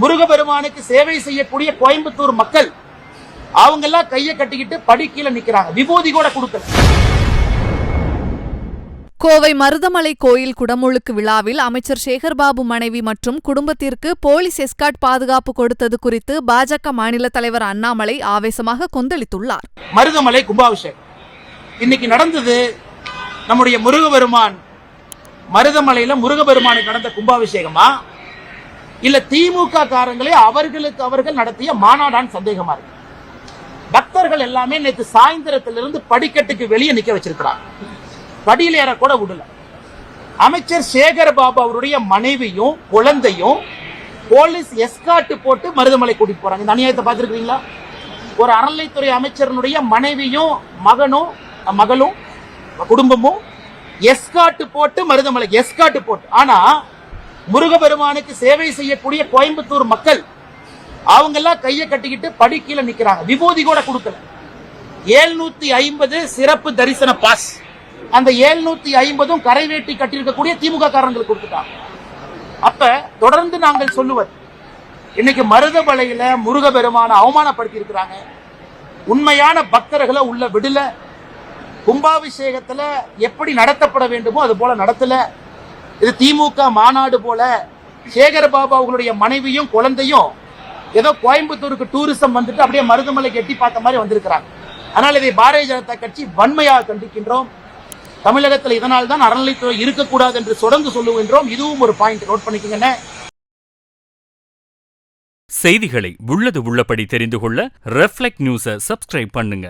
முருகபெருமானுக்கு சேவை செய்யக்கூடிய கோயம்புத்தூர் மக்கள் அவங்க எல்லாம் கையை கட்டிக்கிட்டு படி கீழே நிக்கிறாங்க. விபூதி கூட கொடுக்கல. கோவை மருதமலை கோயில் குடமுழுக்கு விழாவில் அமைச்சர் சேகர்பாபு மனைவி மற்றும் குடும்பத்திற்கு போலீஸ் எஸ்கார்ட் பாதுகாப்பு கொடுத்தது குறித்து பாஜக மாநில தலைவர் அண்ணாமலை ஆவேசமாக கொந்தளித்துள்ளார். மருதமலை கும்பாபிஷேகம் இன்னைக்கு நடந்தது. நம்முடைய முருகபெருமான் மருதமலையில முருகபெருமானுக்கு நடந்த கும்பாபிஷேகமா இல்ல திமுக காரங்களே அவர்களுக்கு அவர்கள் நடத்திய மாநாடான் சந்தேகமா இருக்கு. பக்தர்கள் எல்லாமே நேற்று சாயந்தரத்திலிருந்து படிக்கட்டுக்கு வெளியே நிக்க வச்சிருக்கிறாங்க. படியில் ஏற கூட விடல. அமைச்சர் சேகர்பாபு அவருடைய மனைவியும் குழந்தையும் போலீஸ் எஸ்கார்ட் போட்டு மருதமலை கூட்டிட்டு போறாங்க. இந்த அநியாயத்தை பார்த்திருக்கீங்களா? ஒரு அறநிலைத்துறை அமைச்சருடைய மனைவியும் மகளும் குடும்பமும் எஸ்கார்ட் போட்டு மருதமலை எஸ்கார்ட் போட்டு. ஆனா முருகபெருமானுக்கு சேவை செய்யக்கூடிய கோயம்புத்தூர் மக்கள் அவங்க எல்லாம் கையை கட்டிக்கிட்டு படி கீழே நிக்கிறாங்க. விபூதி கூட கொடுக்கல. 750 சிறப்பு தரிசன பாஸ். அந்த 750 கரைவேட்டி கட்டியிருக்கக்கூடிய திமுக காரங்களுக்கு கொடுத்துட்டாங்க. அப்ப தொடர்ந்து நாங்கள் சொல்லுவது, இன்னைக்கு மருதமலையில முருகபெருமான அவமானப்படுத்தி இருக்கிறாங்க. உண்மையான பக்தர்களை உள்ள விடல. கும்பாபிஷேகத்துல எப்படி நடத்தப்பட வேண்டுமோ அது போல நடத்தல. இது திமுக மாநாடு போல சேகர்பாபு அவர்களுடைய மனைவியும் குழந்தையும் ஏதோ கோயம்புத்தூருக்கு டூரிசம் வந்துட்டு அப்படியே மருதமலைக்கு எட்டி பார்த்த மாதிரி வந்திருக்கிறாங்க. அதனால இதை பாரதிய ஜனதா கட்சி வன்மையாக கண்டிக்கின்றோம். தமிழகத்தில் இதனால் தான் அறநிலைத்துறை இருக்கக்கூடாது என்று தொடர்ந்து சொல்லுகின்றோம். இதுவும் ஒரு பாயிண்ட் நோட் பண்ணிக்கங்க. செய்திகளை உள்ளது உள்ளபடி தெரிந்து கொள்ள ரெஃப்ளெக்ட் நியூஸை சப்ஸ்கிரைப் பண்ணுங்க.